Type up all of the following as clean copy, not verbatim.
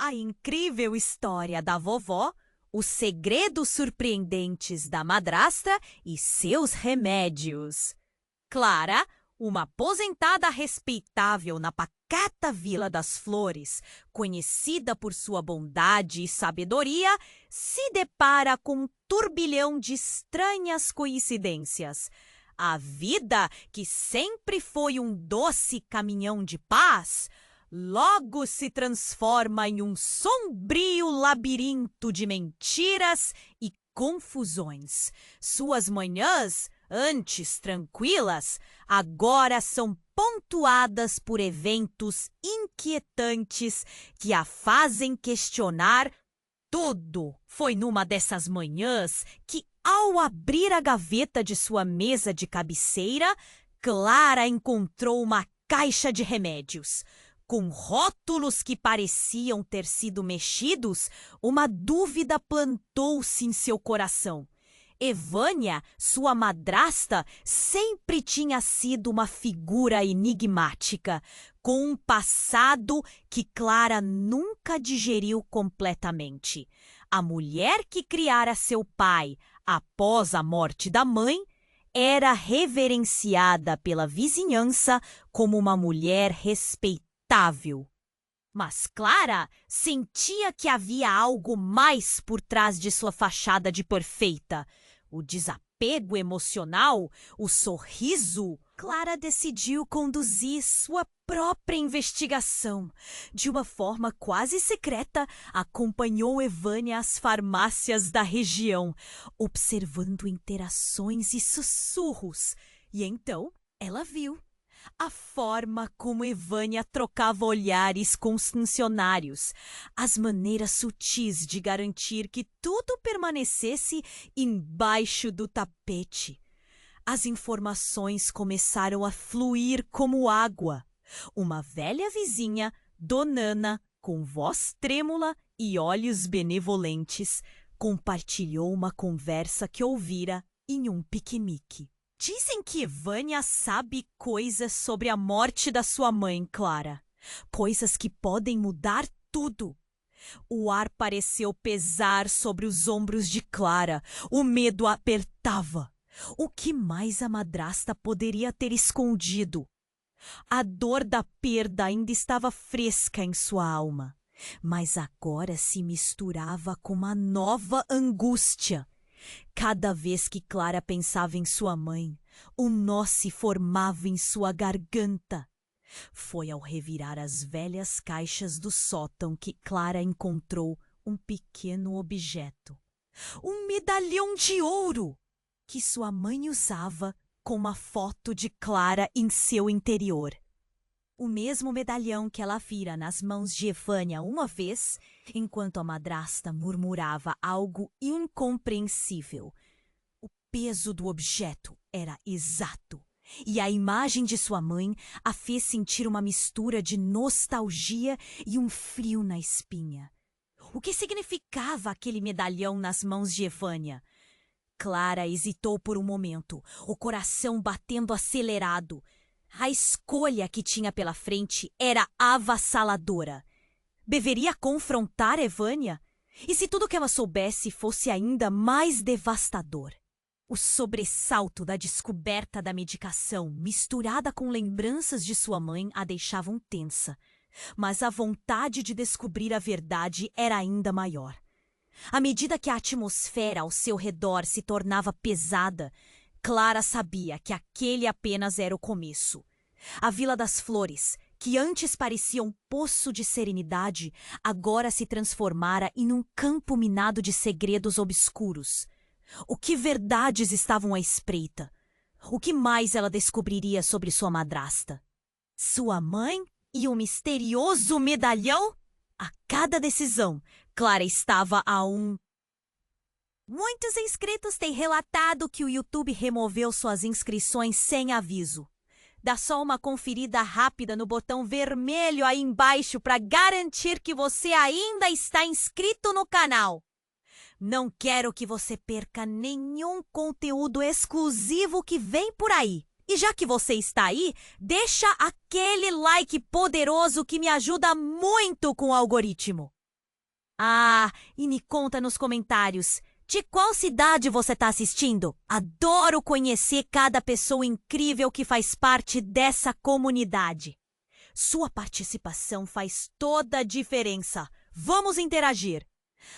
A incrível história da vovó, os segredos surpreendentes da madrasta e seus remédios. Clara, uma aposentada respeitável na pacata Vila das Flores, conhecida por sua bondade e sabedoria, se depara com um turbilhão de estranhas coincidências. A vida, que sempre foi um doce caminhão de paz, logo se transforma em um sombrio labirinto de mentiras e confusões. Suas manhãs, antes tranquilas, agora são pontuadas por eventos inquietantes que a fazem questionar tudo. Foi numa dessas manhãs que, ao abrir a gaveta de sua mesa de cabeceira, Clara encontrou uma caixa de remédios. Com rótulos que pareciam ter sido mexidos, uma dúvida plantou-se em seu coração. Evânia, sua madrasta, sempre tinha sido uma figura enigmática, com um passado que Clara nunca digeriu completamente. A mulher que criara seu pai após a morte da mãe era reverenciada pela vizinhança como uma mulher respeitável. Mas Clara sentia que havia algo mais por trás de sua fachada de perfeita. O desapego emocional, o sorriso. Clara decidiu conduzir sua própria investigação. De uma forma quase secreta, acompanhou Evânia às farmácias da região, observando interações e sussurros. E então ela viu a forma como Evânia trocava olhares com os funcionários, as maneiras sutis de garantir que tudo permanecesse embaixo do tapete. As informações começaram a fluir como água. Uma velha vizinha, Donana, com voz trêmula e olhos benevolentes, compartilhou uma conversa que ouvira em um piquenique. Dizem que Evânia sabe coisas sobre a morte da sua mãe, Clara. Coisas que podem mudar tudo. O ar pareceu pesar sobre os ombros de Clara. O medo a apertava. O que mais a madrasta poderia ter escondido? A dor da perda ainda estava fresca em sua alma, mas agora se misturava com uma nova angústia. Cada vez que Clara pensava em sua mãe, um nó se formava em sua garganta. Foi ao revirar as velhas caixas do sótão que Clara encontrou um pequeno objeto. Um medalhão de ouro que sua mãe usava com uma foto de Clara em seu interior. O mesmo medalhão que ela vira nas mãos de Evânia uma vez, enquanto a madrasta murmurava algo incompreensível. O peso do objeto era exato, e a imagem de sua mãe a fez sentir uma mistura de nostalgia e um frio na espinha. O que significava aquele medalhão nas mãos de Evânia? Clara hesitou por um momento, o coração batendo acelerado. A escolha que tinha pela frente era avassaladora. Deveria confrontar Evânia? E se tudo que ela soubesse fosse ainda mais devastador? O sobressalto da descoberta da medicação, misturada com lembranças de sua mãe, a deixavam tensa. Mas a vontade de descobrir a verdade era ainda maior. À medida que a atmosfera ao seu redor se tornava pesada, Clara sabia que aquele apenas era o começo. A Vila das Flores, que antes parecia um poço de serenidade, agora se transformara em um campo minado de segredos obscuros. O que verdades estavam à espreita? O que mais ela descobriria sobre sua madrasta? Sua mãe e o misterioso medalhão? A cada decisão, Clara estava a um... Muitos inscritos têm relatado que o YouTube removeu suas inscrições sem aviso. Dá só uma conferida rápida no botão vermelho aí embaixo para garantir que você ainda está inscrito no canal. Não quero que você perca nenhum conteúdo exclusivo que vem por aí. E já que você está aí, deixa aquele like poderoso que me ajuda muito com o algoritmo. Ah, e me conta nos comentários, de qual cidade você está assistindo? Adoro conhecer cada pessoa incrível que faz parte dessa comunidade. Sua participação faz toda a diferença. Vamos interagir!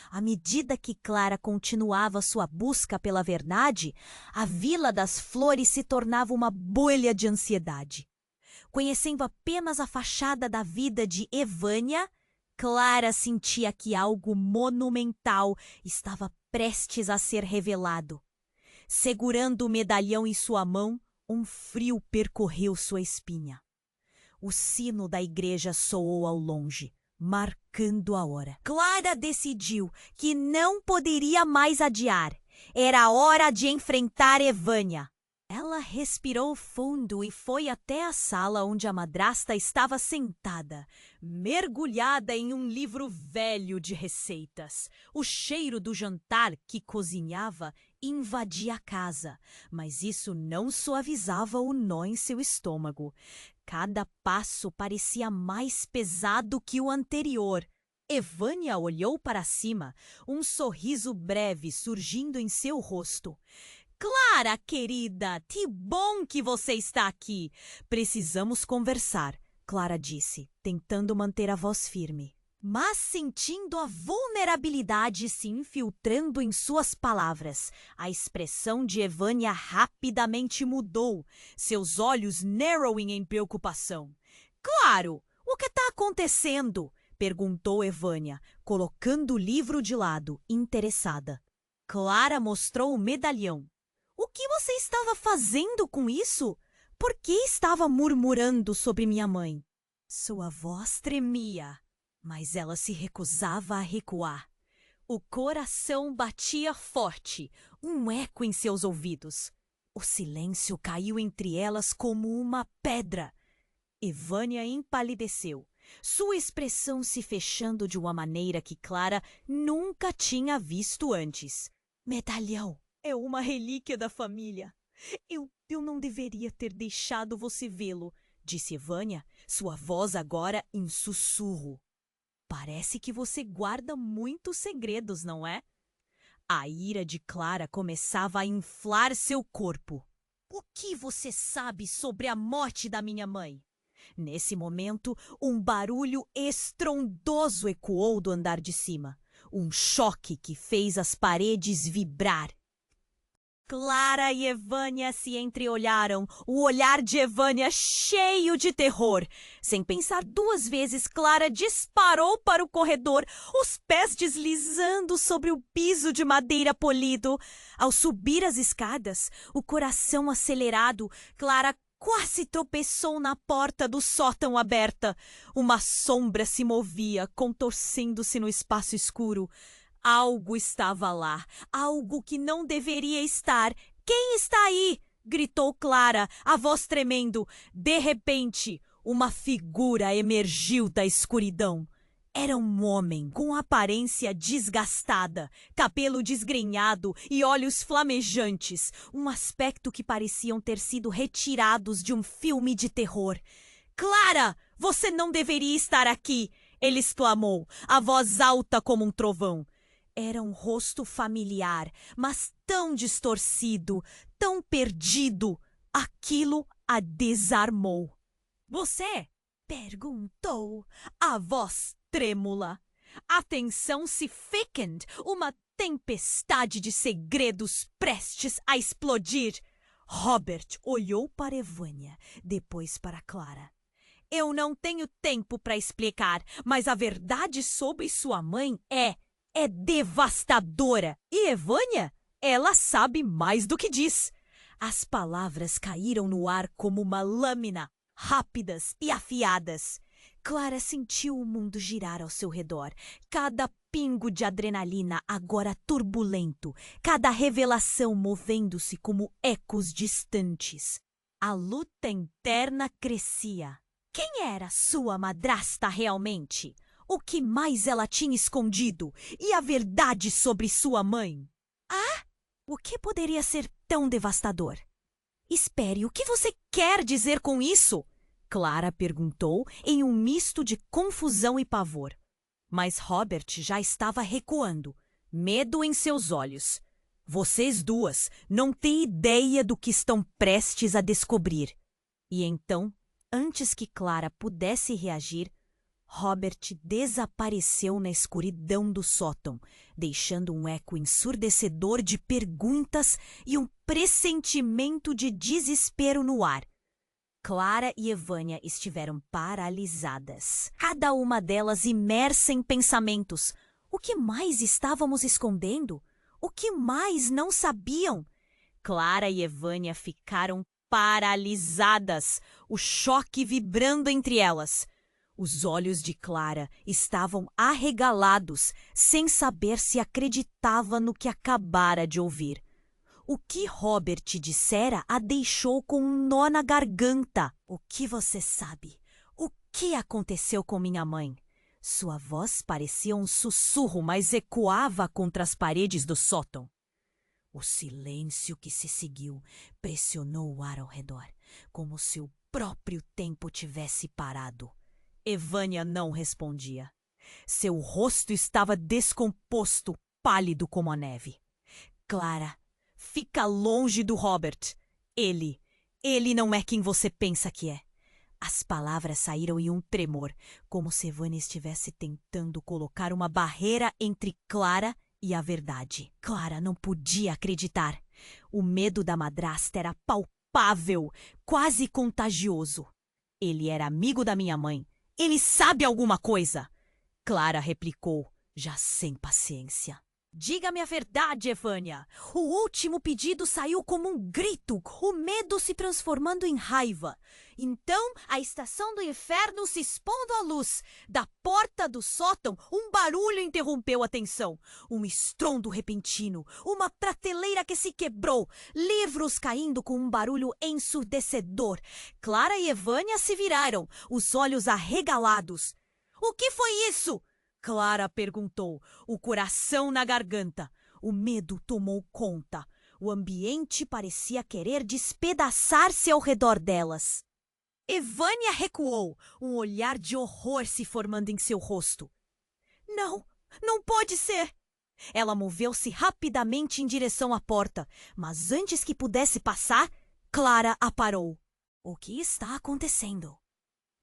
À medida que Clara continuava sua busca pela verdade, a Vila das Flores se tornava uma bolha de ansiedade. Conhecendo apenas a fachada da vida de Evânia, Clara sentia que algo monumental estava prestes a ser revelado. Segurando o medalhão em sua mão, um frio percorreu sua espinha. O sino da igreja soou ao longe, marcando a hora. Clara decidiu que não poderia mais adiar. Era hora de enfrentar Evânia. Ela respirou fundo e foi até a sala onde a madrasta estava sentada, mergulhada em um livro velho de receitas. O cheiro do jantar que cozinhava invadia a casa, mas isso não suavizava o nó em seu estômago. Cada passo parecia mais pesado que o anterior. Evânia olhou para cima, um sorriso breve surgindo em seu rosto. Clara, querida, que bom que você está aqui. Precisamos conversar, Clara disse, tentando manter a voz firme, mas sentindo a vulnerabilidade se infiltrando em suas palavras. A expressão de Evânia rapidamente mudou, seus olhos narrowing em preocupação. Claro, o que está acontecendo? Perguntou Evânia, colocando o livro de lado, interessada. Clara mostrou o medalhão. O que você estava fazendo com isso? Por que estava murmurando sobre minha mãe? Sua voz tremia, mas ela se recusava a recuar. O coração batia forte, um eco em seus ouvidos. O silêncio caiu entre elas como uma pedra. Evânia empalideceu, sua expressão se fechando de uma maneira que Clara nunca tinha visto antes. Medalhão! É uma relíquia da família. Eu não deveria ter deixado você vê-lo, disse Evânia, sua voz agora em sussurro. Parece que você guarda muitos segredos, não é? A ira de Clara começava a inflar seu corpo. O que você sabe sobre a morte da minha mãe? Nesse momento, um barulho estrondoso ecoou do andar de cima. Um choque que fez as paredes vibrar. Clara e Evânia se entreolharam, o olhar de Evânia cheio de terror. Sem pensar duas vezes, Clara disparou para o corredor, os pés deslizando sobre o piso de madeira polido. Ao subir as escadas, o coração acelerado, Clara quase tropeçou na porta do sótão aberta. Uma sombra se movia, contorcendo-se no espaço escuro. Algo estava lá, algo que não deveria estar. Quem está aí? Gritou Clara, a voz tremendo. De repente, uma figura emergiu da escuridão. Era um homem com aparência desgastada, cabelo desgrenhado e olhos flamejantes, um aspecto que pareciam ter sido retirados de um filme de terror. Clara, você não deveria estar aqui! Ele exclamou, a voz alta como um trovão. Era um rosto familiar, mas tão distorcido, tão perdido. Aquilo a desarmou. Você? Perguntou, a voz trêmula. A tensão se thickened, uma tempestade de segredos prestes a explodir. Robert olhou para Evânia, depois para Clara. Eu não tenho tempo para explicar, mas a verdade sobre sua mãe é devastadora. E Evânia? Ela sabe mais do que diz. As palavras caíram no ar como uma lâmina, rápidas e afiadas. Clara sentiu o mundo girar ao seu redor. Cada pingo de adrenalina agora turbulento, cada revelação movendo-se como ecos distantes. A luta interna crescia. Quem era sua madrasta realmente? O que mais ela tinha escondido? E a verdade sobre sua mãe? Ah, o que poderia ser tão devastador? Espere, o que você quer dizer com isso? Clara perguntou em um misto de confusão e pavor. Mas Robert já estava recuando, medo em seus olhos. Vocês duas não têm ideia do que estão prestes a descobrir. E então, antes que Clara pudesse reagir, Robert desapareceu na escuridão do sótão, deixando um eco ensurdecedor de perguntas e um pressentimento de desespero no ar. Clara e Evânia estiveram paralisadas, cada uma delas imersa em pensamentos. O que mais estávamos escondendo? O que mais não sabiam? Clara e Evânia ficaram paralisadas, o choque vibrando entre elas. Os olhos de Clara estavam arregalados, sem saber se acreditava no que acabara de ouvir. O que Robert dissera a deixou com um nó na garganta. O que você sabe? O que aconteceu com minha mãe? Sua voz parecia um sussurro, mas ecoava contra as paredes do sótão. O silêncio que se seguiu pressionou o ar ao redor, como se o próprio tempo tivesse parado. Evânia não respondia. Seu rosto estava descomposto, pálido como a neve. Clara, fica longe do Robert. Ele não é quem você pensa que é. As palavras saíram em um tremor, como se Evânia estivesse tentando colocar uma barreira entre Clara e a verdade. Clara não podia acreditar. O medo da madrasta era palpável, quase contagioso. Ele era amigo da minha mãe. Ele sabe alguma coisa! Clara replicou, já sem paciência. Diga-me a verdade, Evânia. O último pedido saiu como um grito, o medo se transformando em raiva. Então, a estação do inferno se expondo à luz. Da porta do sótão, um barulho interrompeu a tensão. Um estrondo repentino, uma prateleira que se quebrou, livros caindo com um barulho ensurdecedor. Clara e Evânia se viraram, os olhos arregalados. O que foi isso? Clara perguntou, o coração na garganta. O medo tomou conta. O ambiente parecia querer despedaçar-se ao redor delas. Evânia recuou, um olhar de horror se formando em seu rosto. Não pode ser! Ela moveu-se rapidamente em direção à porta, mas antes que pudesse passar, Clara a parou. O que está acontecendo?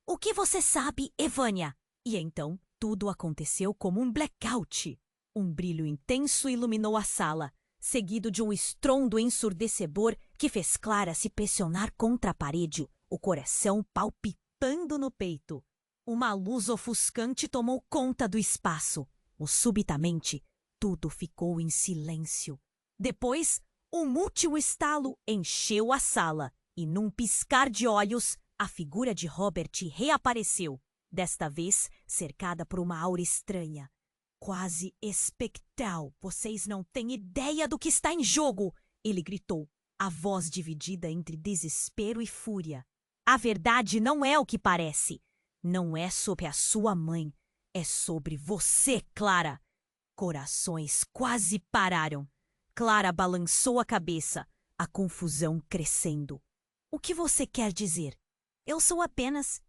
O que você sabe, Evânia? E então tudo aconteceu como um blackout. Um brilho intenso iluminou a sala, seguido de um estrondo ensurdecedor que fez Clara se pressionar contra a parede, o coração palpitando no peito. Uma luz ofuscante tomou conta do espaço. Subitamente, tudo ficou em silêncio. Depois, um último estalo encheu a sala e, num piscar de olhos, a figura de Robert reapareceu. Desta vez, cercada por uma aura estranha, quase espectral. Vocês não têm ideia do que está em jogo! Ele gritou, a voz dividida entre desespero e fúria. A verdade não é o que parece. Não é sobre a sua mãe. É sobre você, Clara. Corações quase pararam. Clara balançou a cabeça, a confusão crescendo. O que você quer dizer? Eu sou apenas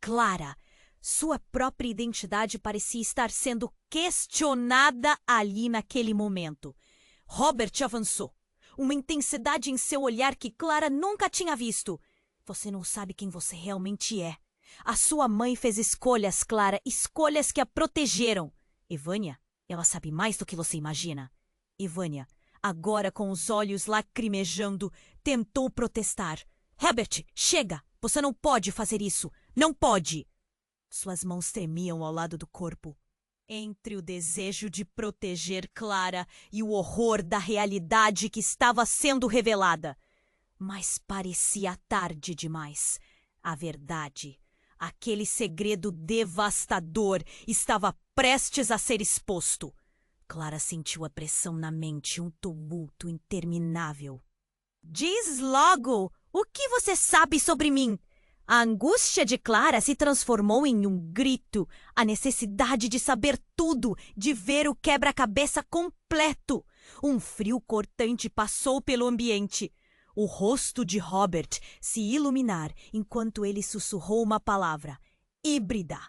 Clara. Sua própria identidade parecia estar sendo questionada ali naquele momento. Robert avançou. Uma intensidade em seu olhar que Clara nunca tinha visto. Você não sabe quem você realmente é. A sua mãe fez escolhas, Clara, escolhas que a protegeram. Evânia, ela sabe mais do que você imagina. Evânia, agora com os olhos lacrimejando, tentou protestar. Herbert, chega! Você não pode fazer isso! Não pode! Suas mãos tremiam ao lado do corpo. Entre o desejo de proteger Clara e o horror da realidade que estava sendo revelada. Mas parecia tarde demais. A verdade, aquele segredo devastador, estava prestes a ser exposto. Clara sentiu a pressão na mente, um tumulto interminável. Diz logo! O que você sabe sobre mim? A angústia de Clara se transformou em um grito. A necessidade de saber tudo, de ver o quebra-cabeça completo. Um frio cortante passou pelo ambiente. O rosto de Robert se iluminar enquanto ele sussurrou uma palavra. Híbrida.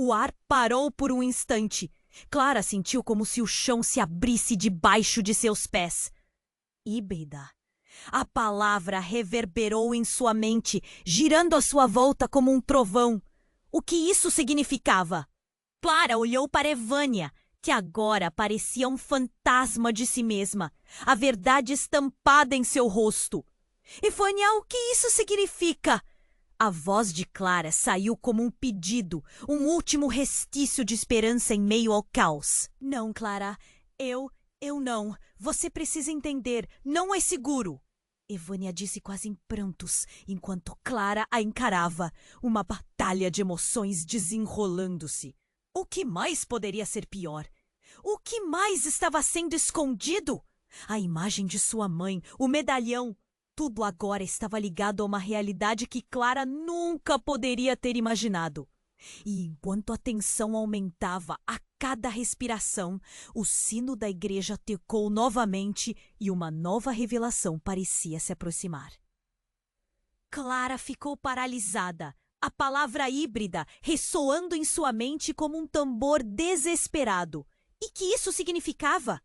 O ar parou por um instante. Clara sentiu como se o chão se abrisse debaixo de seus pés. Híbrida. A palavra reverberou em sua mente, girando à sua volta como um trovão. O que isso significava? Clara olhou para Evânia, que agora parecia um fantasma de si mesma, a verdade estampada em seu rosto. Evânia, o que isso significa? A voz de Clara saiu como um pedido, um último restício de esperança em meio ao caos. Não, Clara, eu não. Você precisa entender, não é seguro. Evânia disse quase em prantos, enquanto Clara a encarava, uma batalha de emoções desenrolando-se. O que mais poderia ser pior? O que mais estava sendo escondido? A imagem de sua mãe, o medalhão, tudo agora estava ligado a uma realidade que Clara nunca poderia ter imaginado. E enquanto a tensão aumentava a cada respiração, o sino da igreja tocou novamente e uma nova revelação parecia se aproximar. Clara ficou paralisada, a palavra híbrida ressoando em sua mente como um tambor desesperado. E que isso significava?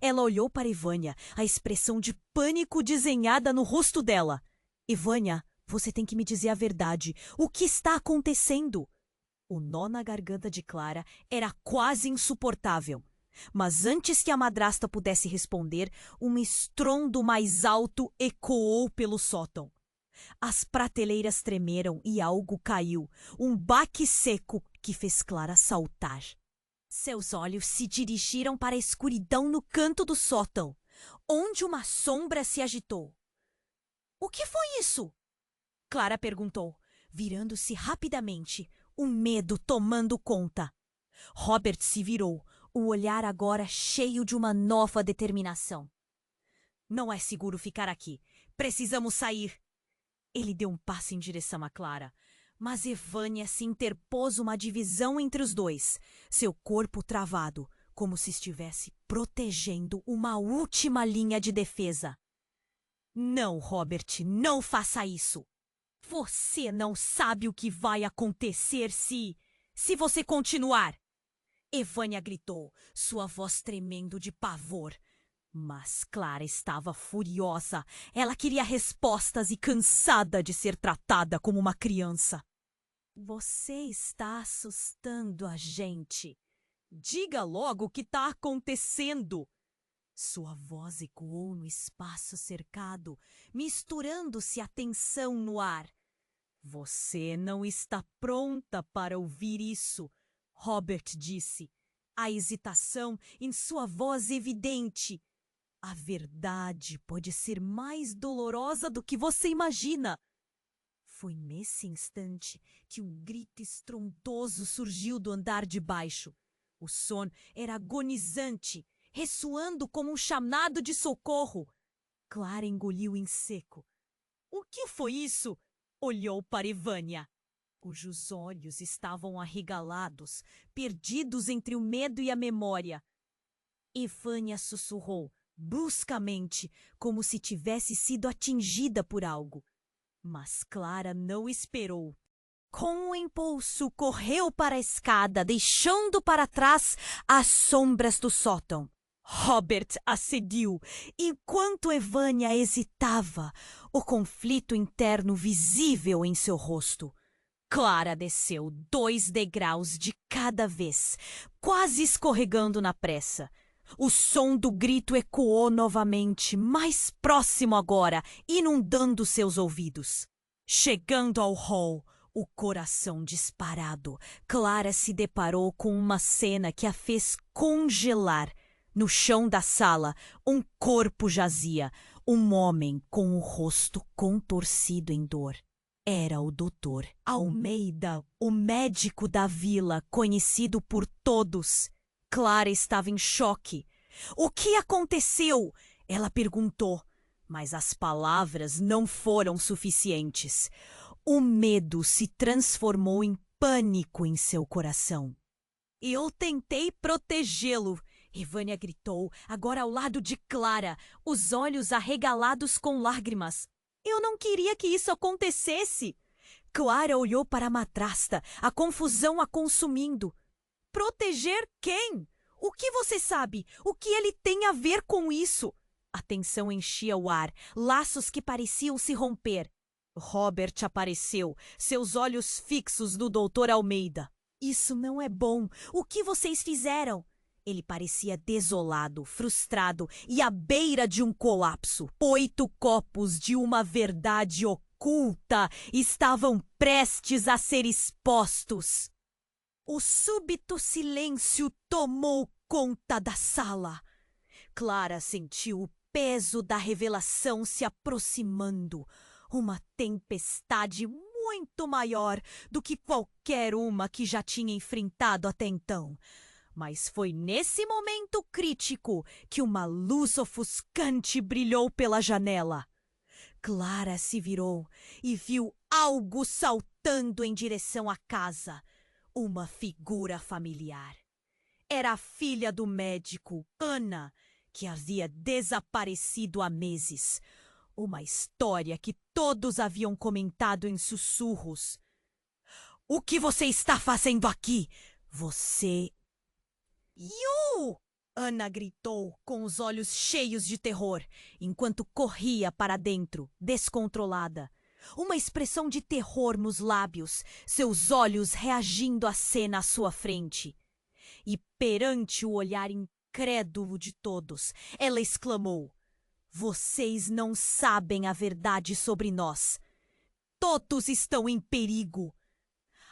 Ela olhou para Evânia, a expressão de pânico desenhada no rosto dela. Evânia, você tem que me dizer a verdade. O que está acontecendo? O nó na garganta de Clara era quase insuportável. Mas antes que a madrasta pudesse responder, um estrondo mais alto ecoou pelo sótão. As prateleiras tremeram e algo caiu, um baque seco que fez Clara saltar. Seus olhos se dirigiram para a escuridão no canto do sótão, onde uma sombra se agitou. — O que foi isso? Clara perguntou, virando-se rapidamente, o medo tomando conta. Robert se virou, o olhar agora cheio de uma nova determinação. — Não é seguro ficar aqui. Precisamos sair. Ele deu um passo em direção a Clara, mas Evânia se interpôs uma divisão entre os dois, seu corpo travado, como se estivesse protegendo uma última linha de defesa. — Não, Robert, não faça isso. Você não sabe o que vai acontecer se você continuar. Evânia gritou, sua voz tremendo de pavor. Mas Clara estava furiosa. Ela queria respostas e cansada de ser tratada como uma criança. Você está assustando a gente. Diga logo o que está acontecendo. Sua voz ecoou no espaço cercado, misturando-se à tensão no ar. Você não está pronta para ouvir isso, Robert disse, a hesitação em sua voz evidente. A verdade pode ser mais dolorosa do que você imagina. Foi nesse instante que um grito estrondoso surgiu do andar de baixo. O som era agonizante, ressoando como um chamado de socorro. Clara engoliu em seco. O que foi isso? Olhou para Evânia, cujos olhos estavam arregalados, perdidos entre o medo e a memória. Evânia sussurrou, bruscamente, como se tivesse sido atingida por algo. Mas Clara não esperou. Com um impulso, correu para a escada, deixando para trás as sombras do sótão. Robert acediu, enquanto Evânia hesitava, o conflito interno visível em seu rosto. Clara desceu 2 degraus de cada vez, quase escorregando na pressa. O som do grito ecoou novamente, mais próximo agora, inundando seus ouvidos. Chegando ao hall, o coração disparado, Clara se deparou com uma cena que a fez congelar. No chão da sala, um corpo jazia, um homem com o rosto contorcido em dor. Era o Dr. Almeida, o médico da vila, conhecido por todos. Clara estava em choque. O que aconteceu? Ela perguntou, mas as palavras não foram suficientes. O medo se transformou em pânico em seu coração. Eu tentei protegê-lo, Evânia gritou, agora ao lado de Clara, os olhos arregalados com lágrimas. Eu não queria que isso acontecesse. Clara olhou para a madrasta, a confusão a consumindo. Proteger quem? O que você sabe? O que ele tem a ver com isso? A tensão enchia o ar, laços que pareciam se romper. Robert apareceu, seus olhos fixos no Dr. Almeida. Isso não é bom. O que vocês fizeram? Ele parecia desolado, frustrado e à beira de um colapso. 8 copos de uma verdade oculta estavam prestes a ser expostos. O súbito silêncio tomou conta da sala. Clara sentiu o peso da revelação se aproximando. Uma tempestade muito maior do que qualquer uma que já tinha enfrentado até então. Mas foi nesse momento crítico que uma luz ofuscante brilhou pela janela. Clara se virou e viu algo saltando em direção à casa. Uma figura familiar. Era a filha do médico, Ana, que havia desaparecido há meses. Uma história que todos haviam comentado em sussurros. "O que você está fazendo aqui? Você..." "Yu!" Ana gritou, com os olhos cheios de terror, enquanto corria para dentro, descontrolada. Uma expressão de terror nos lábios, seus olhos reagindo à cena à sua frente. E perante o olhar incrédulo de todos, ela exclamou: "Vocês não sabem a verdade sobre nós. Todos estão em perigo."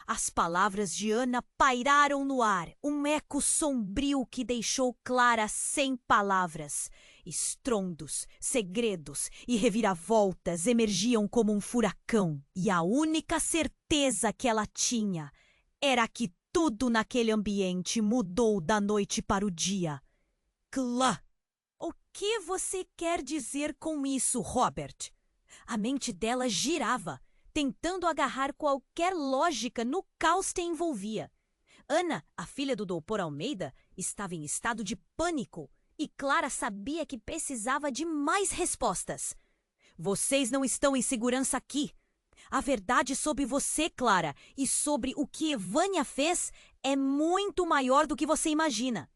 As palavras de Ana pairaram no ar, um eco sombrio que deixou Clara sem palavras. Estrondos, segredos e reviravoltas emergiam como um furacão, e a única certeza que ela tinha era que tudo naquele ambiente mudou da noite para o dia. "Clá! O que você quer dizer com isso, Robert?" A mente dela girava, tentando agarrar qualquer lógica no caos que a envolvia. Ana, a filha do Dr. Almeida, estava em estado de pânico e Clara sabia que precisava de mais respostas. "Vocês não estão em segurança aqui. A verdade sobre você, Clara, e sobre o que Evânia fez é muito maior do que você imagina."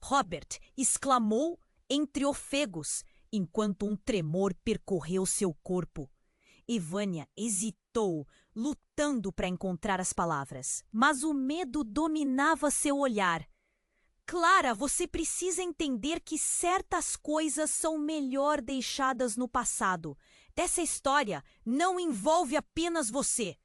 Robert exclamou entre ofegos, enquanto um tremor percorreu seu corpo. Evânia hesitou, lutando para encontrar as palavras, mas o medo dominava seu olhar. "Clara, você precisa entender que certas coisas são melhor deixadas no passado. Dessa história não envolve apenas você."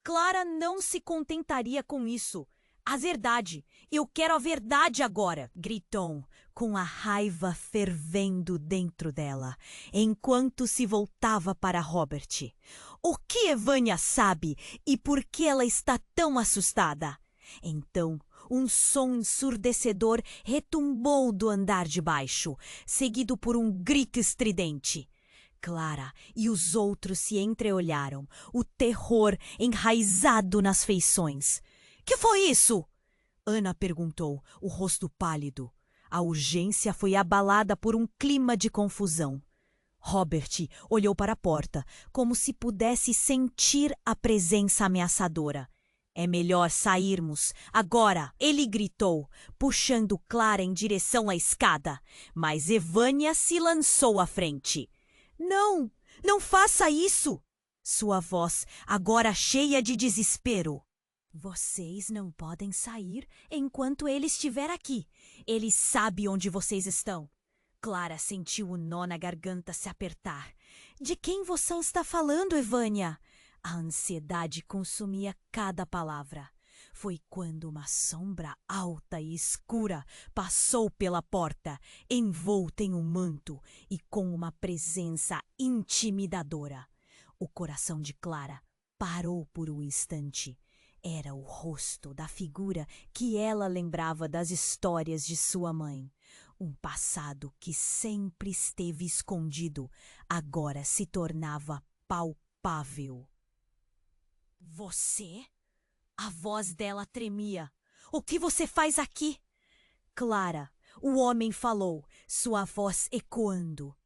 Clara não se contentaria com isso. "A verdade! Eu quero a verdade agora!" gritou, com a raiva fervendo dentro dela, enquanto se voltava para Robert. "O que Evânia sabe e por que ela está tão assustada?" Então, um som ensurdecedor retumbou do andar de baixo, seguido por um grito estridente. Clara e os outros se entreolharam, o terror enraizado nas feições. "Que foi isso?" Ana perguntou, o rosto pálido. A urgência foi abalada por um clima de confusão. Robert olhou para a porta, como se pudesse sentir a presença ameaçadora. "É melhor sairmos, agora!" ele gritou, puxando Clara em direção à escada. Mas Evânia se lançou à frente. "Não! Não faça isso!" Sua voz, agora cheia de desespero. "Vocês não podem sair enquanto ele estiver aqui. Ele sabe onde vocês estão." Clara sentiu o nó na garganta se apertar. "De quem você está falando, Evânia?" A ansiedade consumia cada palavra. Foi quando uma sombra alta e escura passou pela porta, envolta em um manto e com uma presença intimidadora. O coração de Clara parou por um instante. Era o rosto da figura que ela lembrava das histórias de sua mãe. Um passado que sempre esteve escondido, agora se tornava palpável. "Você?" A voz dela tremia. "O que você faz aqui?" "Clara," o homem falou, sua voz ecoando.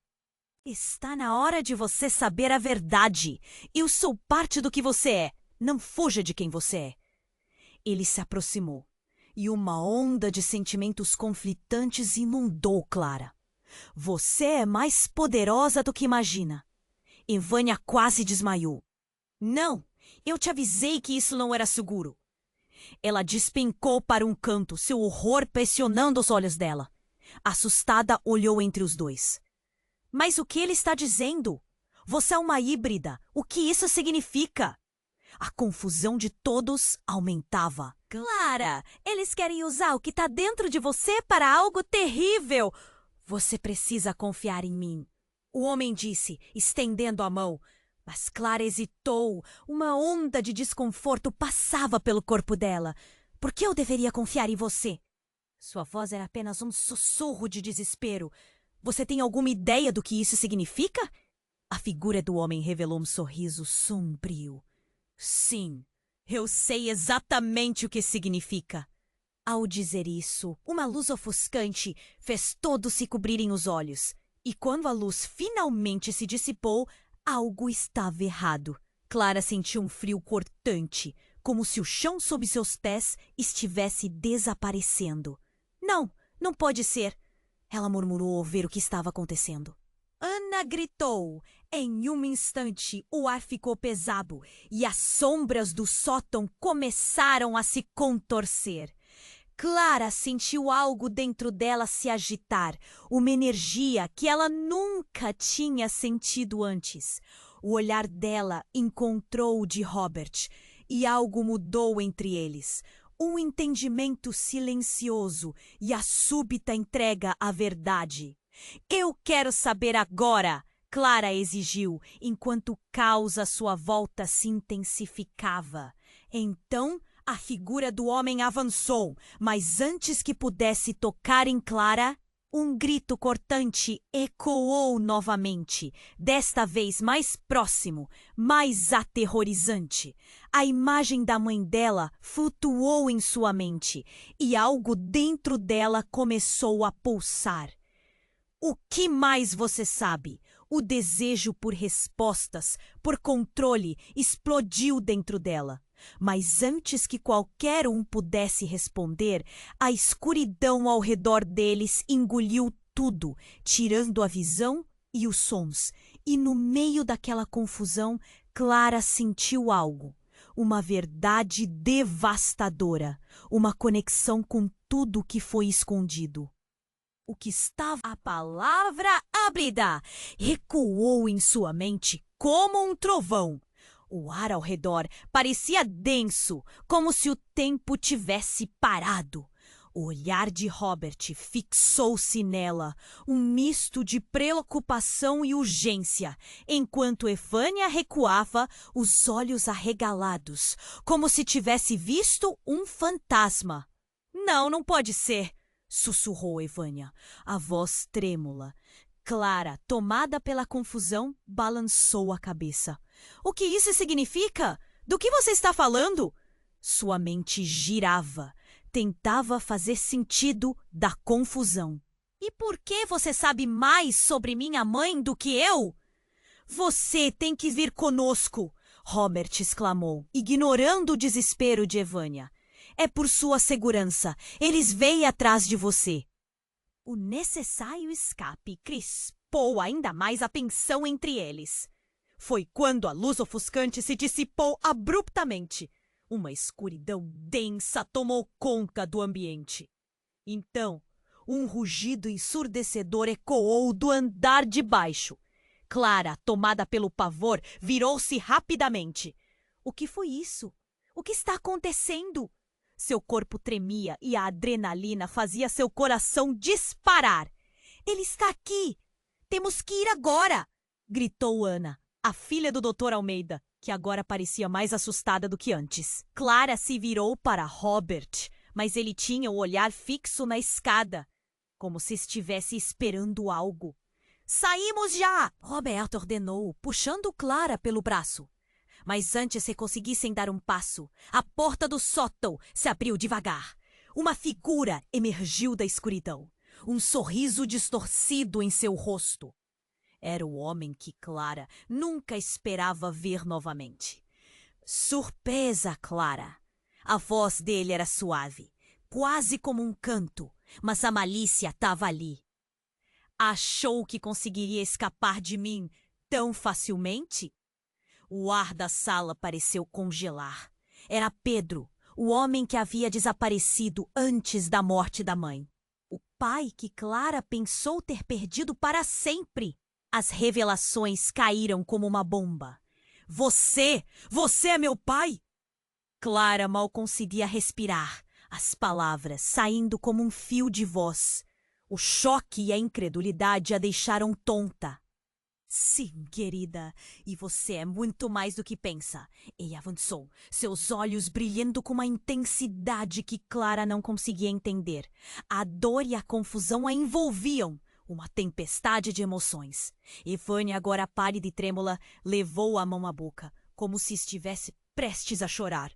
"Está na hora de você saber a verdade. Eu sou parte do que você é. Não fuja de quem você é. Ele se aproximou, e uma onda de sentimentos conflitantes inundou Clara. Você é mais poderosa do que imagina. Evânia quase desmaiou. Não, eu te avisei que isso não era seguro. Ela despencou para um canto, seu horror pressionando os olhos dela. Assustada, olhou entre os dois. Mas o que ele está dizendo? Você é uma híbrida. O que isso significa? A confusão de todos aumentava. Clara, eles querem usar o que está dentro de você para algo terrível. Você precisa confiar em mim. O homem disse, estendendo a mão. Mas Clara hesitou. Uma onda de desconforto passava pelo corpo dela. Por que eu deveria confiar em você? Sua voz era apenas um sussurro de desespero. Você tem alguma ideia do que isso significa? A figura do homem revelou um sorriso sombrio. Sim, eu sei exatamente o que significa. Ao dizer isso, uma luz ofuscante fez todos se cobrirem os olhos. E quando a luz finalmente se dissipou, algo estava errado. Clara sentiu um frio cortante, como se o chão sob seus pés estivesse desaparecendo. Não, não pode ser. Ela murmurou ao ver o que estava acontecendo. Ana gritou. Em um instante, o ar ficou pesado e as sombras do sótão começaram a se contorcer. Clara sentiu algo dentro dela se agitar, uma energia que ela nunca tinha sentido antes. O olhar dela encontrou o de Robert e algo mudou entre eles. Um entendimento silencioso e a súbita entrega à verdade. Eu quero saber agora, Clara exigiu, enquanto o caos à sua volta se intensificava. Então, a figura do homem avançou, mas antes que pudesse tocar em Clara, um grito cortante ecoou novamente, desta vez mais próximo, mais aterrorizante. A imagem da mãe dela flutuou em sua mente e algo dentro dela começou a pulsar. O que mais você sabe? O desejo por respostas, por controle, explodiu dentro dela. Mas antes que qualquer um pudesse responder, a escuridão ao redor deles engoliu tudo, tirando a visão e os sons. E no meio daquela confusão, Clara sentiu algo. Uma verdade devastadora. Uma conexão com tudo que foi escondido. O que estava a palavra ábrida recuou em sua mente como um trovão. O ar ao redor parecia denso, como se o tempo tivesse parado. O olhar de Robert fixou-se nela, um misto de preocupação e urgência, enquanto Evânia recuava, os olhos arregalados, como se tivesse visto um fantasma. Não, não pode ser, sussurrou Evânia, a voz trêmula. Clara, tomada pela confusão, balançou a cabeça. O que isso significa? Do que você está falando? Sua mente girava, tentava fazer sentido da confusão. E por que você sabe mais sobre minha mãe do que eu? Você tem que vir conosco, Robert exclamou, ignorando o desespero de Evânia. É por sua segurança. Eles vêm atrás de você. O necessário escape crispou ainda mais a tensão entre eles. Foi quando a luz ofuscante se dissipou abruptamente. Uma escuridão densa tomou conta do ambiente. Então, um rugido ensurdecedor ecoou do andar de baixo. Clara, tomada pelo pavor, virou-se rapidamente. O que foi isso? O que está acontecendo? Seu corpo tremia e a adrenalina fazia seu coração disparar. Ele está aqui! Temos que ir agora! Gritou Ana, a filha do Dr. Almeida, que agora parecia mais assustada do que antes. Clara se virou para Robert, mas ele tinha o olhar fixo na escada, como se estivesse esperando algo. Saímos já! Roberto ordenou, puxando Clara pelo braço. Mas antes que conseguissem dar um passo, a porta do sótão se abriu devagar. Uma figura emergiu da escuridão, um sorriso distorcido em seu rosto. Era o homem que Clara nunca esperava ver novamente. Surpresa, Clara! A voz dele era suave, quase como um canto, mas a malícia estava ali. Achou que conseguiria escapar de mim tão facilmente? O ar da sala pareceu congelar. Era Pedro, o homem que havia desaparecido antes da morte da mãe. O pai que Clara pensou ter perdido para sempre. As revelações caíram como uma bomba. Você é meu pai? Clara mal conseguia respirar, as palavras saindo como um fio de voz. O choque e a incredulidade a deixaram tonta. Sim, querida, e você é muito mais do que pensa. Ele avançou, seus olhos brilhando com uma intensidade que Clara não conseguia entender. A dor e a confusão a envolviam, uma tempestade de emoções. Evânia, agora pálida e trêmula, levou a mão à boca, como se estivesse prestes a chorar.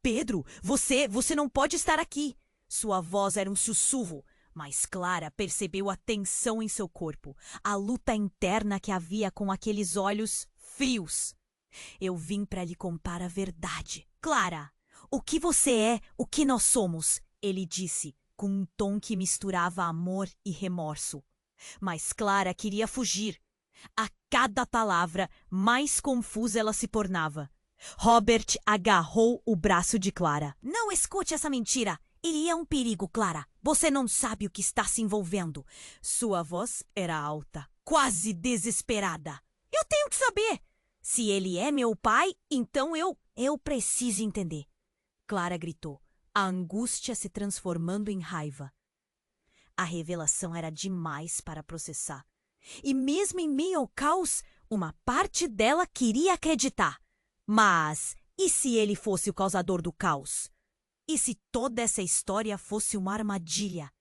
Pedro, você não pode estar aqui. Sua voz era um sussurro. Mas Clara percebeu a tensão em seu corpo, a luta interna que havia com aqueles olhos frios. Eu vim para lhe contar a verdade. Clara, o que você é, o que nós somos, ele disse, com um tom que misturava amor e remorso. Mas Clara queria fugir. A cada palavra, mais confusa ela se tornava. Robert agarrou o braço de Clara. Não escute essa mentira! Ele é um perigo, Clara. Você não sabe o que está se envolvendo. Sua voz era alta, quase desesperada. Eu tenho que saber. Se ele é meu pai, então eu preciso entender. Clara gritou, a angústia se transformando em raiva. A revelação era demais para processar. E mesmo em meio ao caos, uma parte dela queria acreditar. Mas e se ele fosse o causador do caos? E se toda essa história fosse uma armadilha?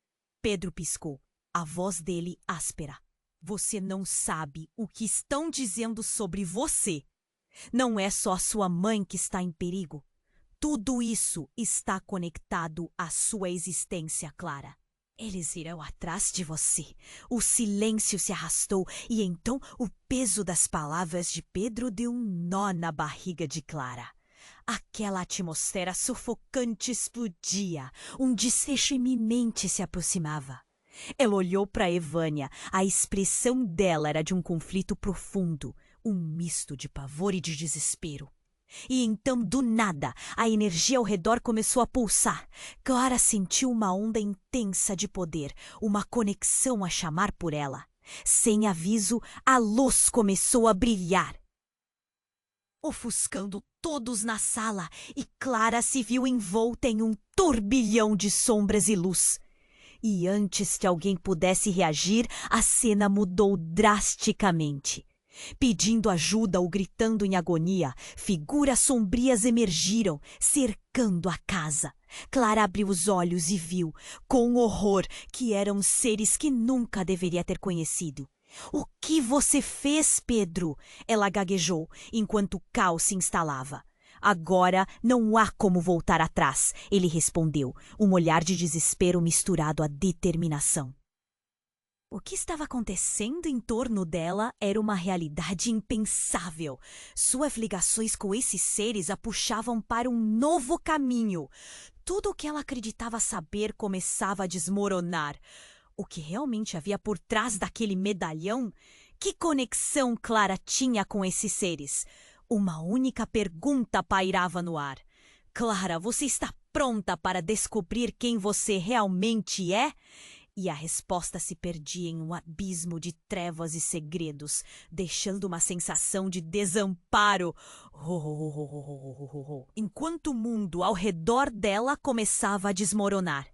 Pedro piscou, a voz dele áspera. Você não sabe o que estão dizendo sobre você. Não é só a sua mãe que está em perigo. Tudo isso está conectado à sua existência, Clara. Eles irão atrás de você. O silêncio se arrastou e então o peso das palavras de Pedro deu um nó na barriga de Clara. Aquela atmosfera sufocante explodia. Um desfecho iminente se aproximava. Ela olhou para Evânia. A expressão dela era de um conflito profundo, um misto de pavor e de desespero. E então, do nada, a energia ao redor começou a pulsar. Clara sentiu uma onda intensa de poder, uma conexão a chamar por ela. Sem aviso, a luz começou a brilhar, ofuscando todos na sala, e Clara se viu envolta em um turbilhão de sombras e luz. E antes que alguém pudesse reagir, a cena mudou drasticamente. Pedindo ajuda ou gritando em agonia, figuras sombrias emergiram, cercando a casa. Clara abriu os olhos e viu, com horror, que eram seres que nunca deveria ter conhecido. O que você fez, Pedro? Ela gaguejou, enquanto o caos se instalava. Agora não há como voltar atrás, ele respondeu, um olhar de desespero misturado à determinação. O que estava acontecendo em torno dela era uma realidade impensável. Suas ligações com esses seres a puxavam para um novo caminho. Tudo o que ela acreditava saber começava a desmoronar. O que realmente havia por trás daquele medalhão? Que conexão Clara tinha com esses seres? Uma única pergunta pairava no ar. Clara, você está pronta para descobrir quem você realmente é? E a resposta se perdia em um abismo de trevas e segredos, deixando uma sensação de desamparo. Enquanto o mundo ao redor dela começava a desmoronar.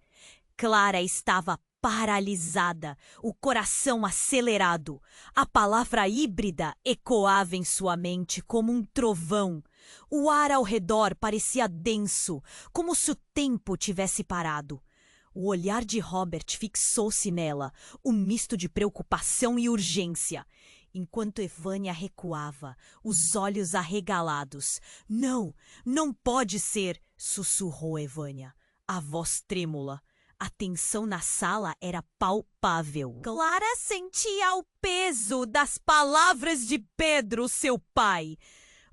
Clara estava paralisada, o coração acelerado. A palavra híbrida ecoava em sua mente como um trovão. O ar ao redor parecia denso, como se o tempo tivesse parado. O olhar de Robert fixou-se nela, um misto de preocupação e urgência, enquanto Evânia recuava, os olhos arregalados. Não, não pode ser, sussurrou Evânia, a voz trêmula. A tensão na sala era palpável. Clara sentia o peso das palavras de Pedro, seu pai.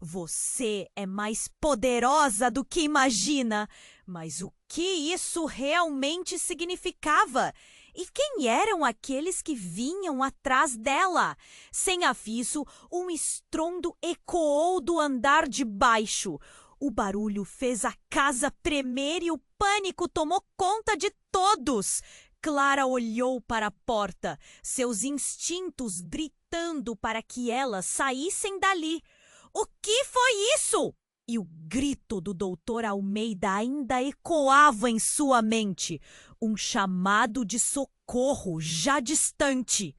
Você é mais poderosa do que imagina. Mas o que isso realmente significava? E quem eram aqueles que vinham atrás dela? Sem aviso, um estrondo ecoou do andar de baixo. O barulho fez a casa tremer e o pânico tomou conta de todos. Clara olhou para a porta, seus instintos gritando para que elas saíssem dali. O que foi isso? E o grito do doutor Almeida ainda ecoava em sua mente, um chamado de socorro já distante.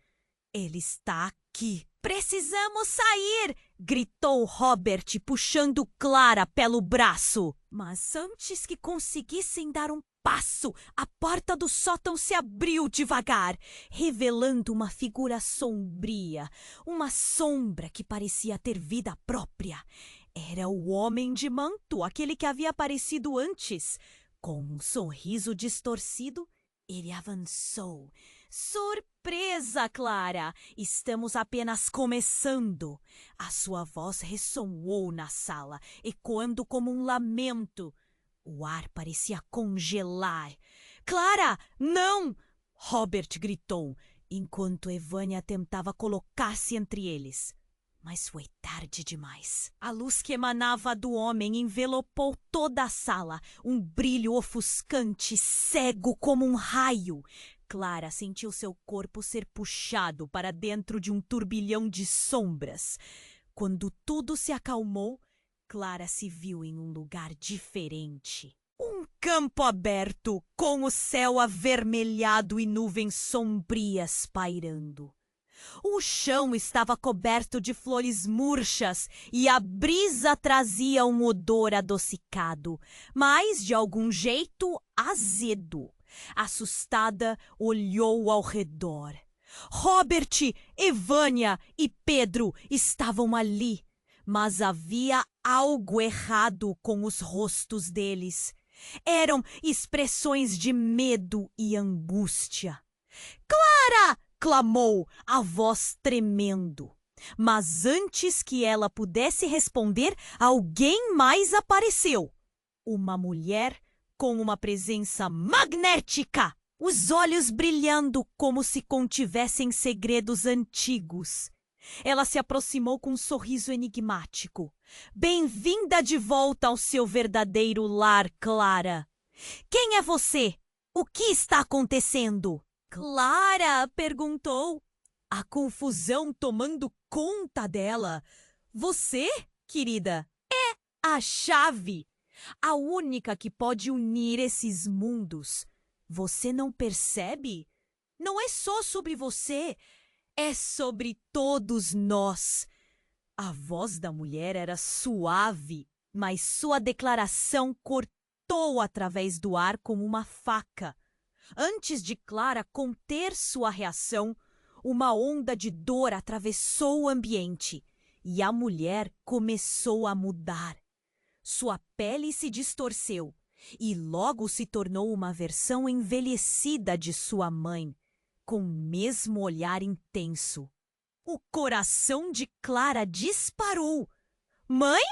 Ele está aqui. Precisamos sair! Gritou Robert, puxando Clara pelo braço. Mas antes que conseguissem dar um passo, a porta do sótão se abriu devagar, revelando uma figura sombria, uma sombra que parecia ter vida própria. Era o homem de manto, aquele que havia aparecido antes. Com um sorriso distorcido, ele avançou. Surpresa, Clara! Estamos apenas começando. A sua voz ressoou na sala, ecoando como um lamento. O ar parecia congelar. Clara, não! Robert gritou, enquanto Evânia tentava colocar-se entre eles. Mas foi tarde demais. A luz que emanava do homem envelopou toda a sala, um brilho ofuscante, cego como um raio. Clara sentiu seu corpo ser puxado para dentro de um turbilhão de sombras. Quando tudo se acalmou, Clara se viu em um lugar diferente. Um campo aberto, com o céu avermelhado e nuvens sombrias pairando. O chão estava coberto de flores murchas e a brisa trazia um odor adocicado, mas de algum jeito azedo. Assustada, olhou ao redor. Robert, Evânia e Pedro estavam ali, mas havia algo errado com os rostos deles. Eram expressões de medo e angústia. Clara! Clamou, a voz tremendo. Mas antes que ela pudesse responder, alguém mais apareceu. Uma mulher com uma presença magnética, os olhos brilhando como se contivessem segredos antigos. Ela se aproximou com um sorriso enigmático. Bem-vinda de volta ao seu verdadeiro lar, Clara. Quem é você? O que está acontecendo? Clara perguntou, a confusão tomando conta dela. Você, querida, é a chave, a única que pode unir esses mundos. Você não percebe? Não é só sobre você, é sobre todos nós. A voz da mulher era suave, mas sua declaração cortou através do ar como uma faca. Antes de Clara conter sua reação, uma onda de dor atravessou o ambiente e a mulher começou a mudar. Sua pele se distorceu e logo se tornou uma versão envelhecida de sua mãe, com o mesmo olhar intenso. O coração de Clara disparou. Mãe?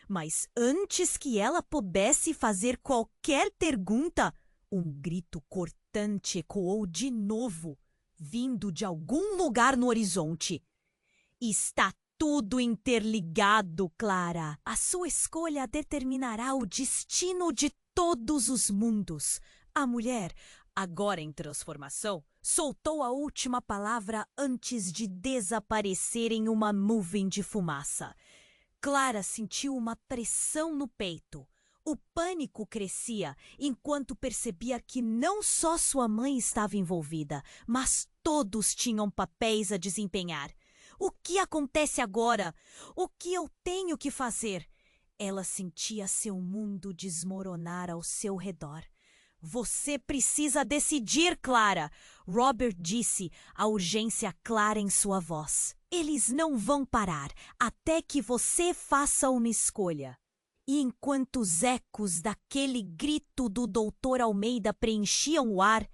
Mas antes que ela pudesse fazer qualquer pergunta, um grito cortante ecoou de novo, vindo de algum lugar no horizonte. Está tudo interligado, Clara. A sua escolha determinará o destino de todos os mundos. A mulher, agora em transformação, soltou a última palavra antes de desaparecer em uma nuvem de fumaça. Clara sentiu uma pressão no peito. O pânico crescia enquanto percebia que não só sua mãe estava envolvida, mas todos tinham papéis a desempenhar. O que acontece agora? O que eu tenho que fazer? Ela sentia seu mundo desmoronar ao seu redor. Você precisa decidir, Clara, Robert disse, a urgência clara em sua voz. Eles não vão parar até que você faça uma escolha. E enquanto os ecos daquele grito do Dr. Almeida preenchiam o ar,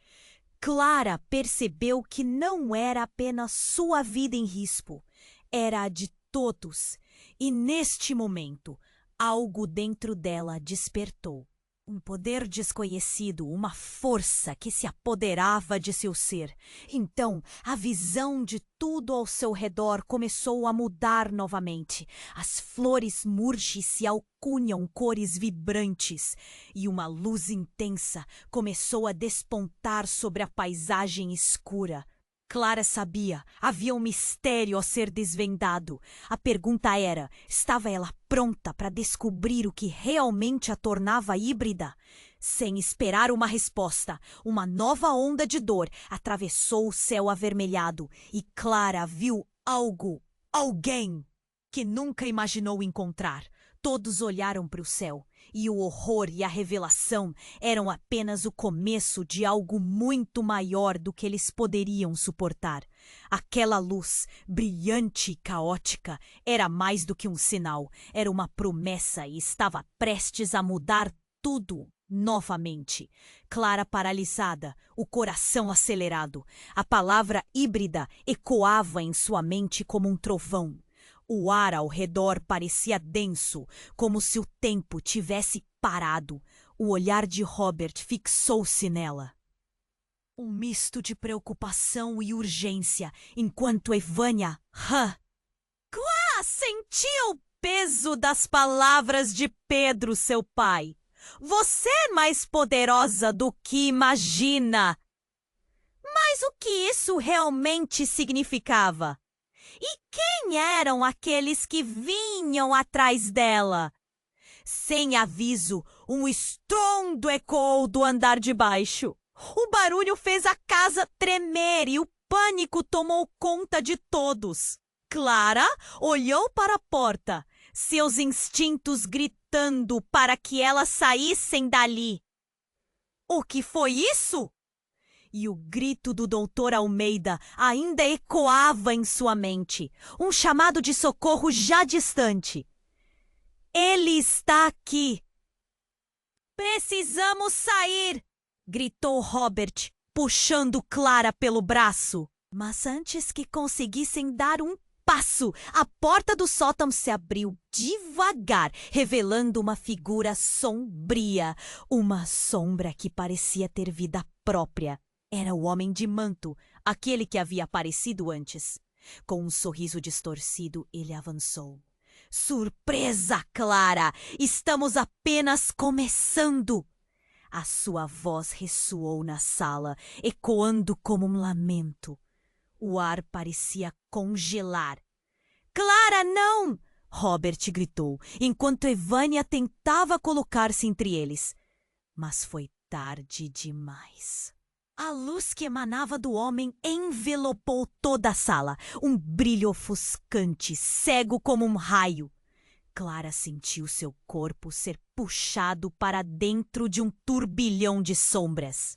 Clara percebeu que não era apenas sua vida em risco, era a de todos. E neste momento, algo dentro dela despertou. Um poder desconhecido, uma força que se apoderava de seu ser. Então, a visão de tudo ao seu redor começou a mudar novamente. As flores murchis se alcunham cores vibrantes e uma luz intensa começou a despontar sobre a paisagem escura. Clara sabia, havia um mistério a ser desvendado. A pergunta era, estava ela pronta para descobrir o que realmente a tornava híbrida? Sem esperar uma resposta, uma nova onda de dor atravessou o céu avermelhado e Clara viu alguém que nunca imaginou encontrar. Todos olharam para o céu, e o horror e a revelação eram apenas o começo de algo muito maior do que eles poderiam suportar. Aquela luz, brilhante e caótica, era mais do que um sinal, era uma promessa e estava prestes a mudar tudo novamente. Clara paralisada, o coração acelerado. A palavra híbrida ecoava em sua mente como um trovão. O ar ao redor parecia denso, como se o tempo tivesse parado. O olhar de Robert fixou-se nela. Um misto de preocupação e urgência, enquanto Evânia, sentia o peso das palavras de Pedro, seu pai. Você é mais poderosa do que imagina. Mas o que isso realmente significava? E quem eram aqueles que vinham atrás dela? Sem aviso, um estrondo ecoou do andar de baixo. O barulho fez a casa tremer e o pânico tomou conta de todos. Clara olhou para a porta, seus instintos gritando para que elas saíssem dali. O que foi isso? E o grito do Dr. Almeida ainda ecoava em sua mente, um chamado de socorro já distante. Ele está aqui! Precisamos sair! Gritou Robert, puxando Clara pelo braço. Mas antes que conseguissem dar um passo, a porta do sótão se abriu devagar, revelando uma figura sombria, uma sombra que parecia ter vida própria. Era o homem de manto, aquele que havia aparecido antes. Com um sorriso distorcido, ele avançou. Surpresa, Clara! Estamos apenas começando! A sua voz ressoou na sala, ecoando como um lamento. O ar parecia congelar. Clara, não! Robert gritou, enquanto Evânia tentava colocar-se entre eles. Mas foi tarde demais. A luz que emanava do homem envelopou toda a sala, um brilho ofuscante, cego como um raio. Clara sentiu seu corpo ser puxado para dentro de um turbilhão de sombras.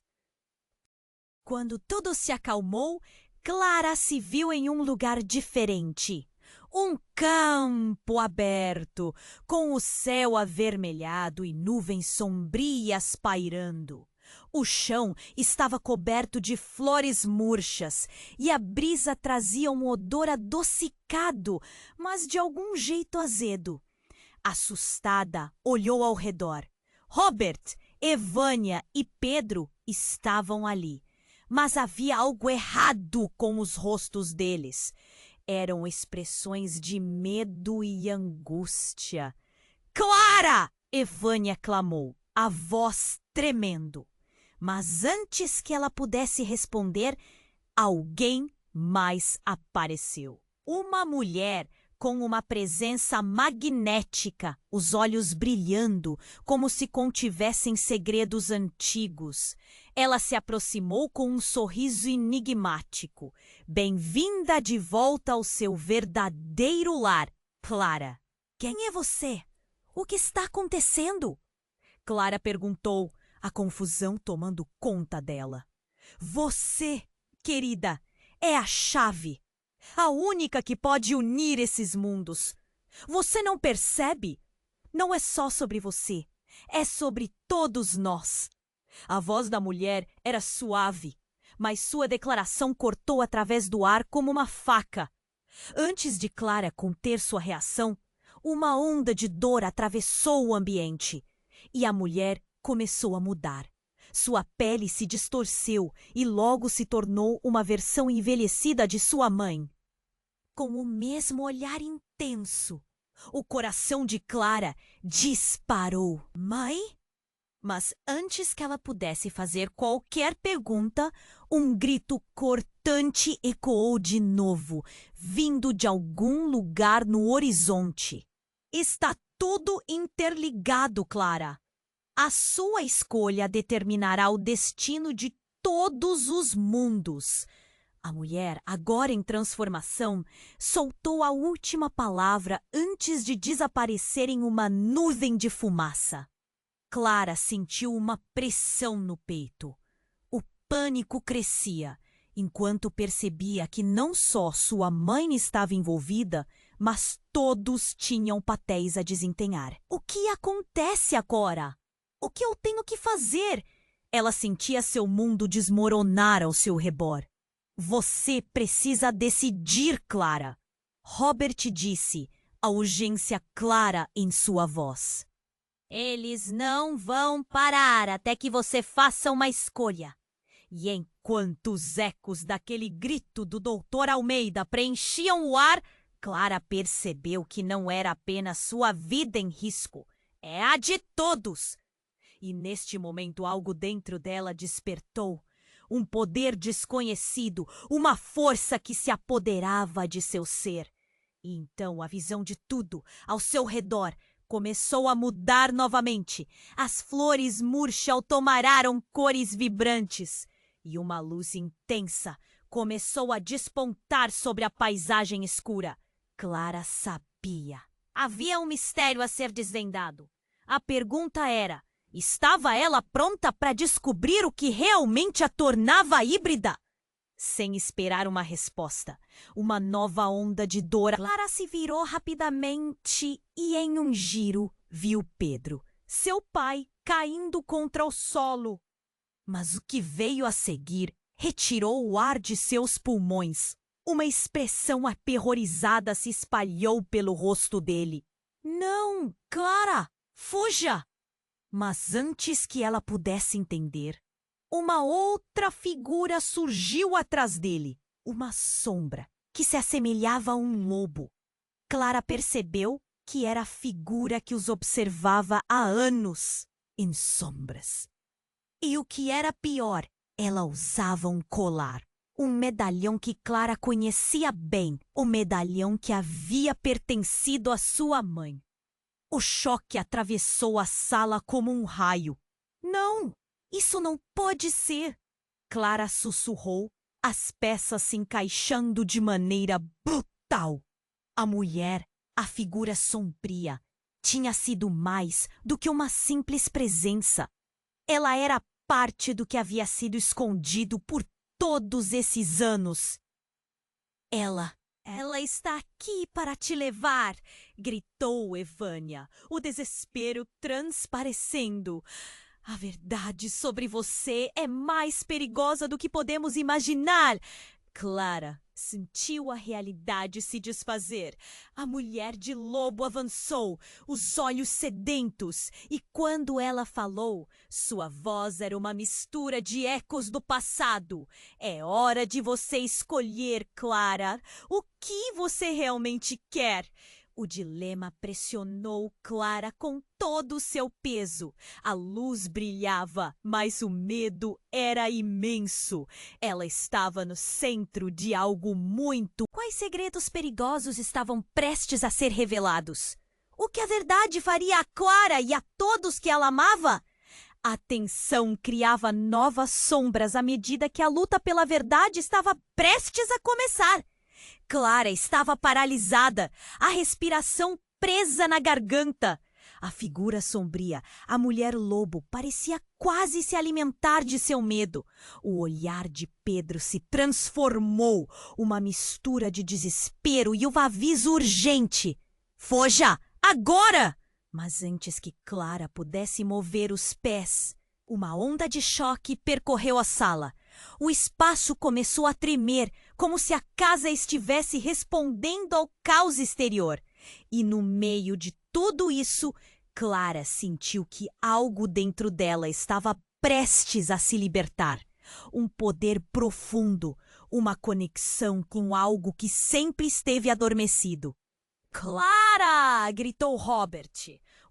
Quando tudo se acalmou, Clara se viu em um lugar diferente. Um campo aberto, com o céu avermelhado e nuvens sombrias pairando. O chão estava coberto de flores murchas e a brisa trazia um odor adocicado, mas de algum jeito azedo. Assustada, olhou ao redor. Robert, Evânia e Pedro estavam ali, mas havia algo errado com os rostos deles. Eram expressões de medo e angústia. Clara! Evânia clamou, a voz tremendo. Mas antes que ela pudesse responder, alguém mais apareceu. Uma mulher com uma presença magnética, os olhos brilhando como se contivessem segredos antigos. Ela se aproximou com um sorriso enigmático. Bem-vinda de volta ao seu verdadeiro lar, Clara. Quem é você? O que está acontecendo? Clara perguntou, a confusão tomando conta dela. Você, querida, é a chave. A única que pode unir esses mundos. Você não percebe? Não é só sobre você. É sobre todos nós. A voz da mulher era suave, mas sua declaração cortou através do ar como uma faca. Antes de Clara conter sua reação, Uma onda de dor atravessou o ambiente e a mulher começou a mudar. Sua pele se distorceu e logo se tornou uma versão envelhecida de sua mãe. Com o mesmo olhar intenso, o coração de Clara disparou. Mãe? Mas antes que ela pudesse fazer qualquer pergunta, um grito cortante ecoou de novo, vindo de algum lugar no horizonte. Está tudo interligado, Clara. A sua escolha determinará o destino de todos os mundos. A mulher, agora em transformação, soltou a última palavra antes de desaparecer em uma nuvem de fumaça. Clara sentiu uma pressão no peito. O pânico crescia, enquanto percebia que não só sua mãe estava envolvida, mas todos tinham papéis a desempenhar. O que acontece agora? O que eu tenho que fazer? Ela sentia seu mundo desmoronar ao seu redor. Você precisa decidir, Clara. Robert disse, a urgência clara em sua voz. Eles não vão parar até que você faça uma escolha. E enquanto os ecos daquele grito do Dr. Almeida preenchiam o ar, Clara percebeu que não era apenas sua vida em risco, é a de todos. E neste momento algo dentro dela despertou. Um poder desconhecido, uma força que se apoderava de seu ser. E então a visão de tudo ao seu redor começou a mudar novamente. As flores murchal tomaram cores vibrantes e uma luz intensa começou a despontar sobre a paisagem escura. Clara sabia. Havia um mistério a ser desvendado. A pergunta era: estava ela pronta para descobrir o que realmente a tornava híbrida? Sem esperar uma resposta, uma nova onda de dor, Clara se virou rapidamente e, em um giro, viu Pedro, seu pai, caindo contra o solo. Mas o que veio a seguir retirou o ar de seus pulmões. Uma expressão aterrorizada se espalhou pelo rosto dele. Não, Clara, fuja! Mas antes que ela pudesse entender, uma outra figura surgiu atrás dele, uma sombra que se assemelhava a um lobo. Clara percebeu que era a figura que os observava há anos, em sombras. E o que era pior, ela usava um colar, um medalhão que Clara conhecia bem, o medalhão que havia pertencido à sua mãe. O choque atravessou a sala como um raio. Não! Isso não pode ser! Clara sussurrou, as peças se encaixando de maneira brutal. A mulher, a figura sombria, tinha sido mais do que uma simples presença. Ela era parte do que havia sido escondido por todos esses anos. Ela está aqui para te levar, gritou Evânia, o desespero transparecendo. A verdade sobre você é mais perigosa do que podemos imaginar. Clara sentiu a realidade se desfazer. A mulher de lobo avançou, os olhos sedentos, e quando ela falou, sua voz era uma mistura de ecos do passado. É hora de você escolher, Clara, o que você realmente quer. O dilema pressionou Clara com todo o seu peso. A luz brilhava, mas o medo era imenso. Ela estava no centro de algo muito... Quais segredos perigosos estavam prestes a ser revelados? O que a verdade faria a Clara e a todos que ela amava? A tensão criava novas sombras à medida que a luta pela verdade estava prestes a começar. Clara estava paralisada, a respiração presa na garganta. A figura sombria, a mulher-lobo, parecia quase se alimentar de seu medo. O olhar de Pedro se transformou, uma mistura de desespero e um aviso urgente. Foja, agora! Mas antes que Clara pudesse mover os pés, uma onda de choque percorreu a sala. O espaço começou a tremer, como se a casa estivesse respondendo ao caos exterior. E no meio de tudo isso, Clara sentiu que algo dentro dela estava prestes a se libertar. Um poder profundo, uma conexão com algo que sempre esteve adormecido. Clara! Gritou Robert,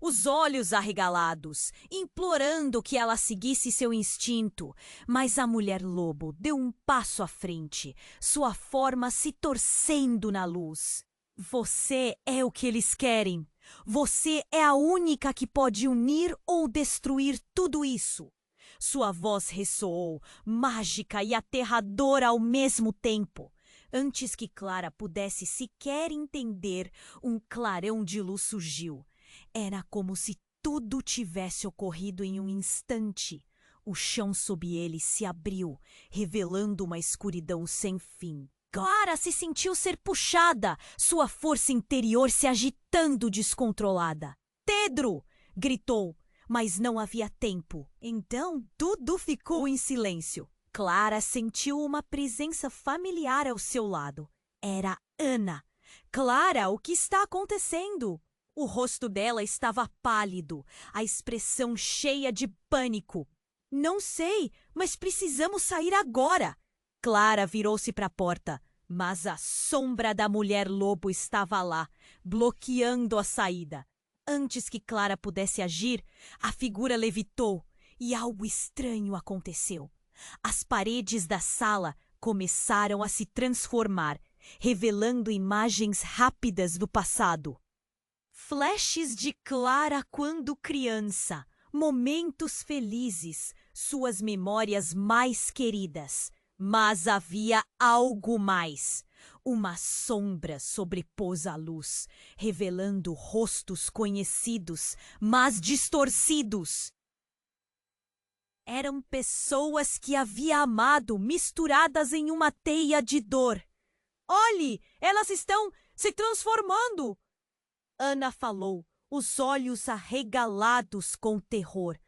os olhos arregalados, implorando que ela seguisse seu instinto. Mas a mulher-lobo deu um passo à frente, sua forma se torcendo na luz. Você é o que eles querem. Você é a única que pode unir ou destruir tudo isso. Sua voz ressoou, mágica e aterradora ao mesmo tempo. Antes que Clara pudesse sequer entender, um clarão de luz surgiu. Era como se tudo tivesse ocorrido em um instante. O chão sob ele se abriu, revelando uma escuridão sem fim. Clara se sentiu ser puxada, sua força interior se agitando descontrolada. Pedro! Gritou, mas não havia tempo. Então tudo ficou em silêncio. Clara sentiu uma presença familiar ao seu lado. Era Ana. Clara, o que está acontecendo? O rosto dela estava pálido, a expressão cheia de pânico. Não sei, mas precisamos sair agora. Clara virou-se para a porta, mas a sombra da mulher-lobo estava lá, bloqueando a saída. Antes que Clara pudesse agir, a figura levitou e algo estranho aconteceu. As paredes da sala começaram a se transformar, revelando imagens rápidas do passado. Flashes de Clara quando criança, momentos felizes, suas memórias mais queridas. Mas havia algo mais. Uma sombra sobrepôs a luz, revelando rostos conhecidos, mas distorcidos. Eram pessoas que havia amado, misturadas em uma teia de dor. Olhe, elas estão se transformando! Ana falou, os olhos arregalados com terror.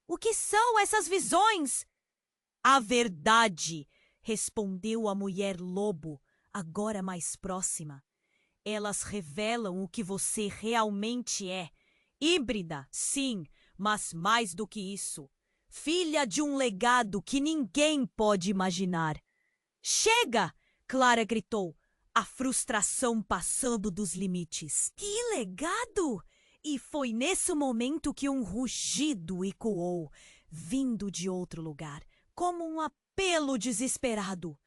O que são essas visões? A verdade, respondeu a mulher-lobo, agora mais próxima. Elas revelam o que você realmente é. Híbrida, sim, mas mais do que isso. Filha de um legado que ninguém pode imaginar. Chega! Clara gritou, a frustração passando dos limites. Que legado! E foi nesse momento que um rugido ecoou, vindo de outro lugar, como um apelo desesperado.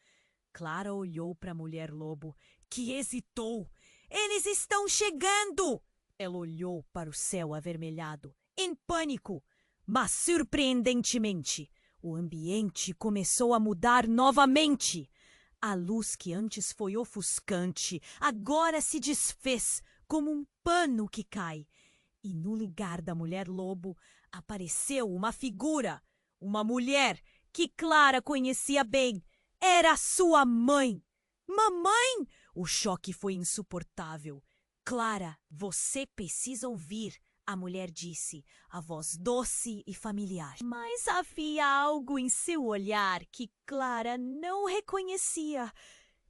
Clara olhou para a mulher-lobo, que hesitou. Eles estão chegando! Ela olhou para o céu avermelhado, em pânico. Mas, surpreendentemente, o ambiente começou a mudar novamente. A luz que antes foi ofuscante agora se desfez como um pano que cai. E no lugar da mulher-lobo apareceu uma figura, uma mulher que Clara conhecia bem. Era sua mãe. Mamãe! O choque foi insuportável. Clara, você precisa ouvir. A mulher disse, a voz doce e familiar. Mas havia algo em seu olhar que Clara não reconhecia.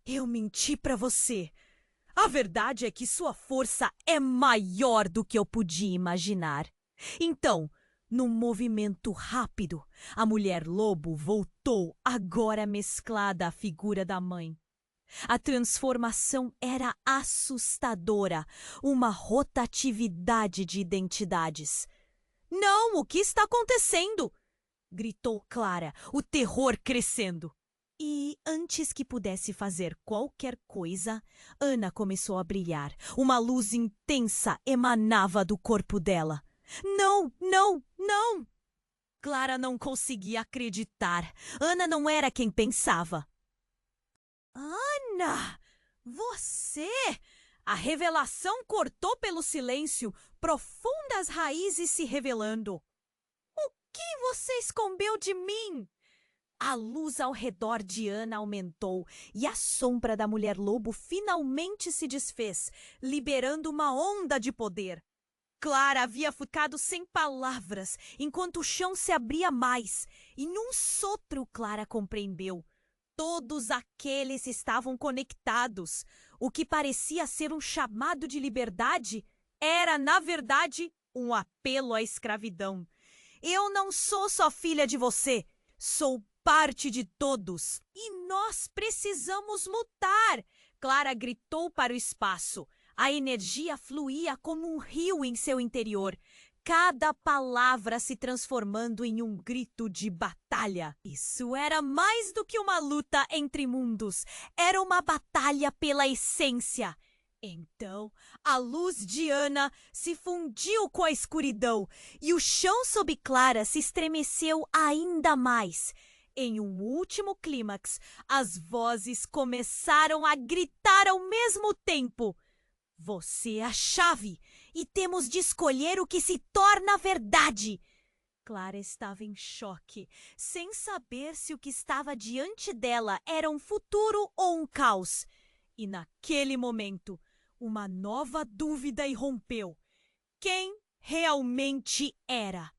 Eu menti para você. A verdade é que sua força é maior do que eu podia imaginar. Então, num movimento rápido, a mulher-lobo voltou, agora mesclada à figura da mãe. A transformação era assustadora, uma rotatividade de identidades. Não, o que está acontecendo? Gritou Clara, o terror crescendo. E antes que pudesse fazer qualquer coisa, Ana começou a brilhar. Uma luz intensa emanava do corpo dela. Não, não, não! Clara não conseguia acreditar. Ana não era quem pensava. Ana! Você! A revelação cortou pelo silêncio, profundas raízes se revelando. O que você escondeu de mim? A luz ao redor de Ana aumentou e a sombra da mulher-lobo finalmente se desfez, liberando uma onda de poder. Clara havia ficado sem palavras, enquanto o chão se abria mais, e num sopro Clara compreendeu. todos aqueles estavam conectados. O que parecia ser um chamado de liberdade era, na verdade, um apelo à escravidão. Eu não sou só filha de você, sou parte de todos. E nós precisamos lutar! Clara gritou para o espaço. A energia fluía como um rio em seu interior, cada palavra se transformando em um grito de batalha. Isso era mais do que uma luta entre mundos, era uma batalha pela essência. Então, a luz de Ana se fundiu com a escuridão e o chão sob Clara se estremeceu ainda mais. Em um último clímax, as vozes começaram a gritar ao mesmo tempo. Você é a chave e temos de escolher o que se torna verdade. Clara estava em choque, sem saber se o que estava diante dela era um futuro ou um caos. E naquele momento, uma nova dúvida irrompeu. Quem realmente era?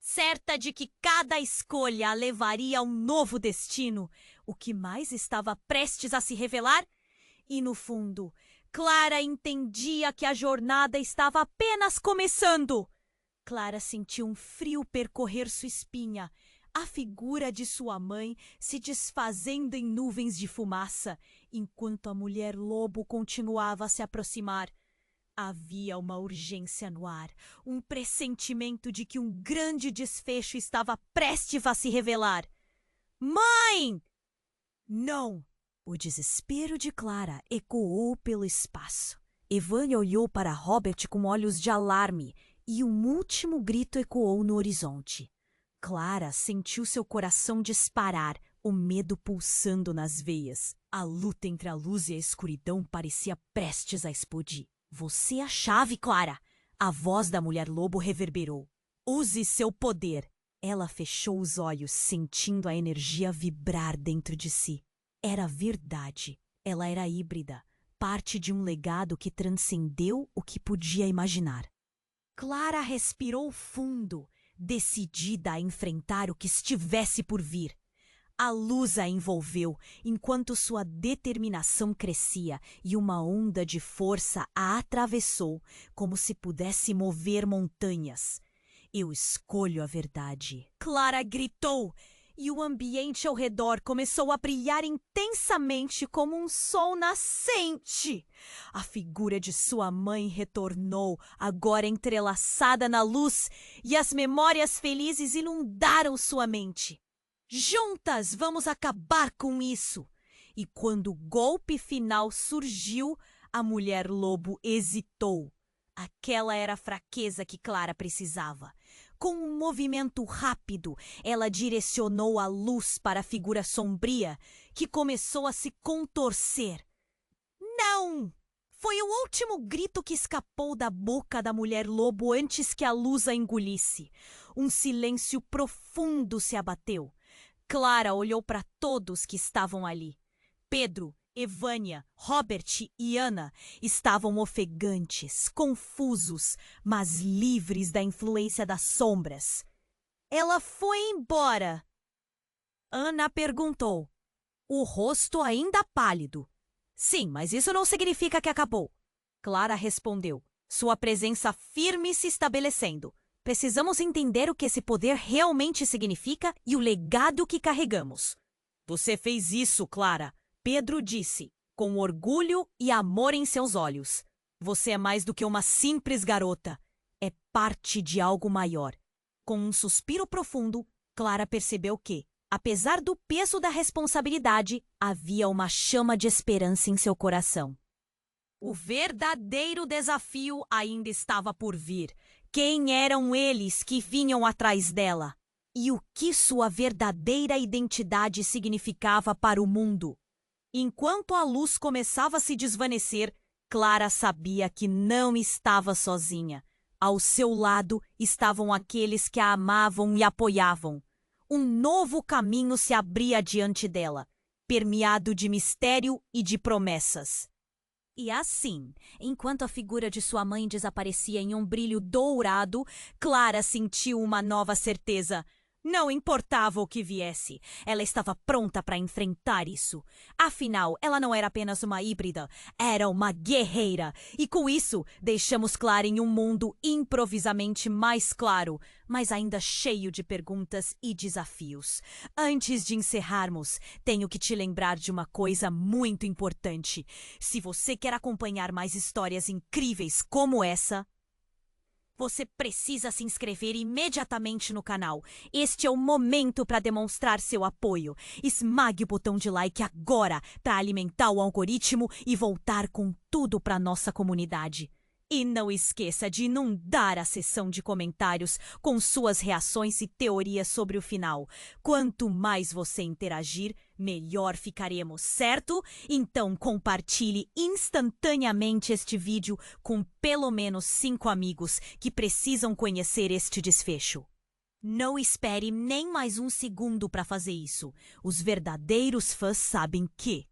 Certa de que cada escolha a levaria a um novo destino, o que mais estava prestes a se revelar? E no fundo, Clara entendia que a jornada estava apenas começando. Clara sentiu um frio percorrer sua espinha, a figura de sua mãe se desfazendo em nuvens de fumaça, enquanto a mulher-lobo continuava a se aproximar. Havia uma urgência no ar, um pressentimento de que um grande desfecho estava prestes a se revelar. Mãe! Não! O desespero de Clara ecoou pelo espaço. Evânia olhou para Robert com olhos de alarme e um último grito ecoou no horizonte. Clara sentiu seu coração disparar, o medo pulsando nas veias. A luta entre a luz e a escuridão parecia prestes a explodir. Você é a chave, Clara! A voz da mulher-lobo reverberou. Use seu poder! Ela fechou os olhos, sentindo a energia vibrar dentro de si. Era verdade. Ela era híbrida, parte de um legado que transcendeu o que podia imaginar. Clara respirou fundo, decidida a enfrentar o que estivesse por vir. A luz a envolveu, enquanto sua determinação crescia e uma onda de força a atravessou, como se pudesse mover montanhas. Eu escolho a verdade. Clara gritou, e o ambiente ao redor começou a brilhar intensamente como um sol nascente. A figura de sua mãe retornou, agora entrelaçada na luz, e as memórias felizes inundaram sua mente. Juntas vamos acabar com isso! E quando o golpe final surgiu, a mulher-lobo hesitou. Aquela era a fraqueza que Clara precisava. Com um movimento rápido, ela direcionou a luz para a figura sombria, que começou a se contorcer. Não! Foi o último grito que escapou da boca da mulher-lobo antes que a luz a engolisse. Um silêncio profundo se abateu. Clara olhou para todos que estavam ali. Pedro, Evânia, Robert e Ana estavam ofegantes, confusos, mas livres da influência das sombras. Ela foi embora. Ana perguntou, o rosto ainda pálido. Sim, mas isso não significa que acabou. Clara respondeu, sua presença firme se estabelecendo. Precisamos entender o que esse poder realmente significa e o legado que carregamos. Você fez isso, Clara. Pedro disse, com orgulho e amor em seus olhos. Você é mais do que uma simples garota. É parte de algo maior. Com um suspiro profundo, Clara percebeu que, apesar do peso da responsabilidade, havia uma chama de esperança em seu coração. O verdadeiro desafio ainda estava por vir. Quem eram eles que vinham atrás dela? E o que sua verdadeira identidade significava para o mundo? Enquanto a luz começava a se desvanecer, Clara sabia que não estava sozinha. Ao seu lado estavam aqueles que a amavam e apoiavam. Um novo caminho se abria diante dela, permeado de mistério e de promessas. E assim, enquanto a figura de sua mãe desaparecia em um brilho dourado, Clara sentiu uma nova certeza. Não importava o que viesse, ela estava pronta para enfrentar isso. Afinal, ela não era apenas uma híbrida, era uma guerreira. E com isso, deixamos Claren um mundo improvisamente mais claro, mas ainda cheio de perguntas e desafios. Antes de encerrarmos, tenho que te lembrar de uma coisa muito importante. Se você quer acompanhar mais histórias incríveis como essa, você precisa se inscrever imediatamente no canal. Este é o momento para demonstrar seu apoio. Esmague o botão de like agora para alimentar o algoritmo e voltar com tudo para nossa comunidade. E não esqueça de inundar a seção de comentários com suas reações e teorias sobre o final. Quanto mais você interagir, melhor ficaremos, certo? Então compartilhe instantaneamente este vídeo com pelo menos 5 amigos que precisam conhecer este desfecho. Não espere nem mais um segundo para fazer isso. Os verdadeiros fãs sabem que